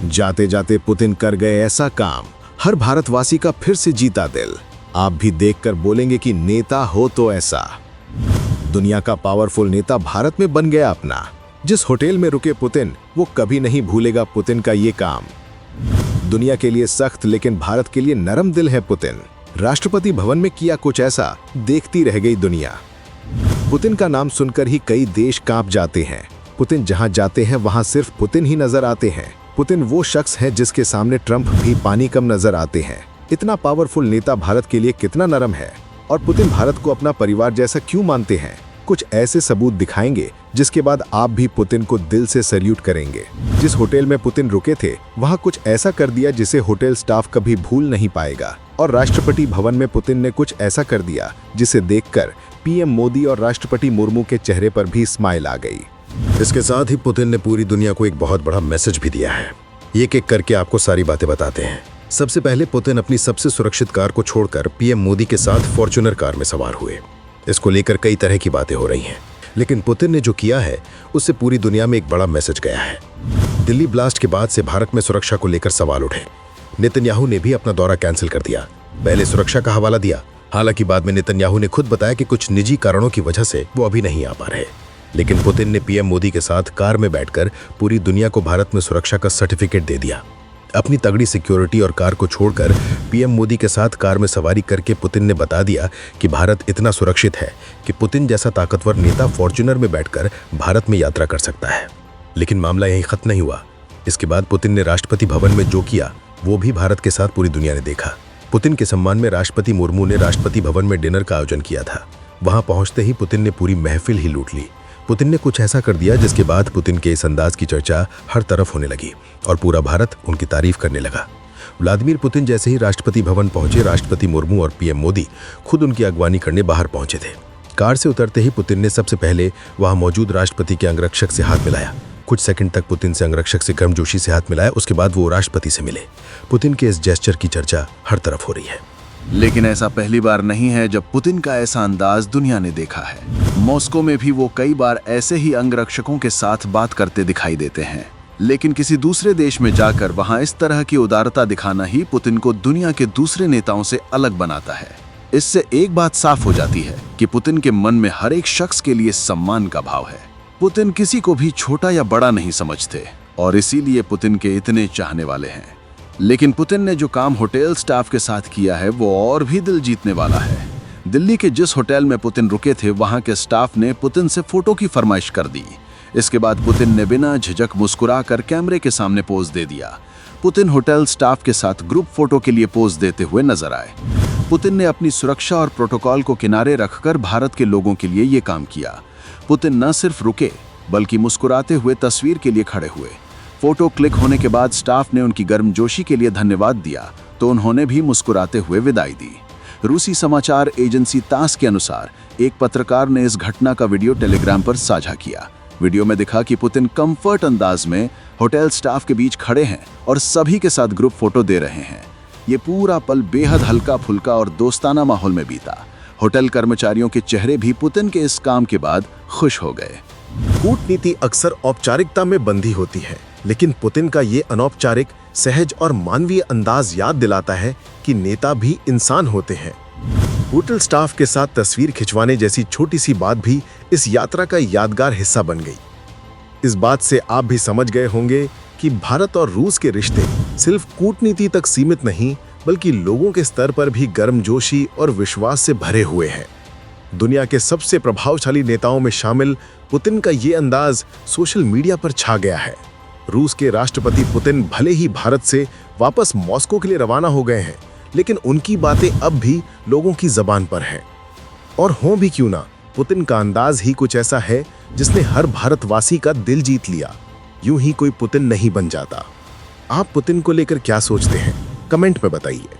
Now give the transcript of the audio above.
जाते जाते पुतिन कर गए ऐसा काम, हर भारतवासी का फिर से जीता दिल। आप भी देखकर बोलेंगे कि नेता हो तो ऐसा। दुनिया का पावरफुल नेता भारत में बन गया अपना। जिस होटल में रुके पुतिन, वो कभी नहीं भूलेगा पुतिन का ये काम। दुनिया के लिए सख्त लेकिन भारत के लिए नरम दिल है पुतिन। राष्ट्रपति भवन में किया कुछ ऐसा, देखती रह गई दुनिया। पुतिन का नाम सुनकर ही कई देश कांप जाते हैं। पुतिन जहां जाते हैं वहां सिर्फ पुतिन ही नजर आते हैं। पुतिन वो शख्स है जिसके सामने ट्रंप भी पानी कम नजर आते हैं। इतना पावरफुल नेता भारत के लिए कितना नरम है, और पुतिन भारत को अपना परिवार जैसा क्यों मानते हैं। कुछ ऐसे सबूत दिखाएंगे जिसके बाद आप भी पुतिन को दिल से सैल्यूट करेंगे। जिस होटल में पुतिन रुके थे वहां कुछ ऐसा कर दिया जिसे होटल स्टाफ कभी भूल नहीं पाएगा, और राष्ट्रपति भवन में पुतिन ने कुछ ऐसा कर दिया जिसे देखकर पीएम मोदी और राष्ट्रपति मुर्मू के चेहरे पर भी स्माइल आ गई। इसके साथ ही पुतिन ने पूरी दुनिया को एक बहुत बड़ा मैसेज भी दिया है। एक एक करके आपको सारी बातें बताते हैं। सबसे पहले पुतिन अपनी सबसे सुरक्षित कार को छोड़कर पीएम मोदी के साथ फॉर्च्यूनर कार में सवार हुए। इसको लेकर कई तरह की बातें हो रही हैं, लेकिन पुतिन ने जो किया है उससे पूरी दुनिया में एक बड़ा मैसेज गया है। दिल्ली ब्लास्ट के बाद से भारत में सुरक्षा को लेकर सवाल उठे। नेतन्याहू ने भी अपना दौरा कैंसिल कर दिया। पहले सुरक्षा का हवाला दिया, हालांकि बाद में नेतन्याहू ने खुद बताया कि कुछ निजी कारणों की वजह से वो अभी नहीं आ पा रहे। लेकिन पुतिन ने पीएम मोदी के साथ कार में बैठकर पूरी दुनिया को भारत में सुरक्षा का सर्टिफिकेट दे दिया। अपनी तगड़ी सिक्योरिटी और कार को छोड़कर पीएम मोदी के साथ कार में सवारी करके पुतिन ने बता दिया कि भारत इतना सुरक्षित है कि पुतिन जैसा ताकतवर नेता फॉर्च्यूनर में बैठकर भारत में यात्रा कर सकता है। लेकिन मामला यहीं खत्म नहीं हुआ। इसके बाद पुतिन ने राष्ट्रपति भवन में जो किया वो भी भारत के साथ पूरी दुनिया ने देखा। पुतिन के सम्मान में राष्ट्रपति मुर्मू ने राष्ट्रपति भवन में डिनर का आयोजन किया था। वहां पहुंचते ही पुतिन ने पूरी महफिल ही लूट ली। पुतिन ने कुछ ऐसा कर दिया जिसके बाद पुतिन के इस अंदाज की चर्चा हर तरफ होने लगी और पूरा भारत उनकी तारीफ करने लगा। व्लादिमीर पुतिन जैसे ही राष्ट्रपति भवन पहुंचे, राष्ट्रपति मुर्मू और पीएम मोदी खुद उनकी अगवानी करने बाहर पहुंचे थे। कार से उतरते ही पुतिन ने सबसे पहले वहां मौजूद राष्ट्रपति के अंगरक्षक से हाथ मिलाया। कुछ सेकंड तक पुतिन से अंगरक्षक से गर्मजोशी से हाथ मिलाया। उसके बाद वो राष्ट्रपति से मिले। पुतिन के इस जेस्चर की चर्चा हर तरफ हो रही है। लेकिन ऐसा पहली बार नहीं है जब पुतिन का ऐसा अंदाज दुनिया ने देखा है। मॉस्को में भी वो कई बार ऐसे ही अंगरक्षकों के साथ बात करते दिखाई देते हैं, लेकिन किसी दूसरे देश में जाकर वहां इस तरह की उदारता दिखाना ही पुतिन को दुनिया के दूसरे नेताओं से अलग बनाता है। इससे एक बात साफ हो जाती है कि पुतिन के मन में हर एक शख्स के लिए सम्मान का भाव है। पुतिन किसी को भी छोटा या बड़ा नहीं समझते और इसीलिए पुतिन के इतने चाहने वाले हैं। लेकिन पुतिन ने जो काम होटल स्टाफ के साथ किया है वो और भी दिल जीतने वाला है। दिल्ली के जिस होटल में पुतिन रुके थे वहां के स्टाफ ने पुतिन से फोटो की फरमाइश कर दी। इसके बाद पुतिन ने बिना झिझक मुस्कुराकर कैमरे के सामने पोज दे दिया। पुतिन होटल स्टाफ के साथ ग्रुप फोटो के लिए पोज देते हुए नजर आए। पुतिन ने अपनी सुरक्षा और प्रोटोकॉल को किनारे रखकर भारत के लोगों के लिए ये काम किया। पुतिन न सिर्फ रुके बल्कि मुस्कुराते हुए तस्वीर के लिए खड़े हुए। फोटो क्लिक होने के बाद स्टाफ ने उनकी गर्मजोशी के लिए धन्यवाद दिया तो उन्होंने भी मुस्कुराते हुए विदाई दी। रूसी समाचार एजेंसी तास के अनुसार एक पत्रकार ने इस घटना का वीडियो टेलीग्राम पर साझा किया। वीडियो में दिखा कि पुतिन कंफर्ट अंदाज में होटल स्टाफ के बीच खड़े हैं और सभी के साथ ग्रुप फोटो दे रहे हैं। ये पूरा पल बेहद हल्का फुल्का और दोस्ताना माहौल में बीता। होटल कर्मचारियों के चेहरे भी पुतिन के इस काम के बाद खुश हो गए। कूटनीति अक्सर औपचारिकता में बंधी होती है, लेकिन पुतिन का ये अनौपचारिक, सहज और मानवीय अंदाज याद दिलाता है कि नेता भी इंसान होते हैं। होटल स्टाफ के साथ तस्वीर खिंचवाने जैसी छोटी सी बात भी इस यात्रा का यादगार हिस्सा बन गई। इस बात से आप भी समझ गए होंगे कि भारत और रूस के रिश्ते सिर्फ कूटनीति तक सीमित नहीं बल्कि लोगों के स्तर पर भी गर्मजोशी और विश्वास से भरे हुए हैं। दुनिया के सबसे प्रभावशाली नेताओं में शामिल पुतिन का ये अंदाज सोशल मीडिया पर छा गया है। रूस के राष्ट्रपति पुतिन भले ही भारत से वापस मॉस्को के लिए रवाना हो गए हैं, लेकिन उनकी बातें अब भी लोगों की जबान पर हैं। और हों भी क्यों ना, पुतिन का अंदाज ही कुछ ऐसा है जिसने हर भारतवासी का दिल जीत लिया। यूं ही कोई पुतिन नहीं बन जाता। आप पुतिन को लेकर क्या सोचते हैं? कमेंट में बताइए।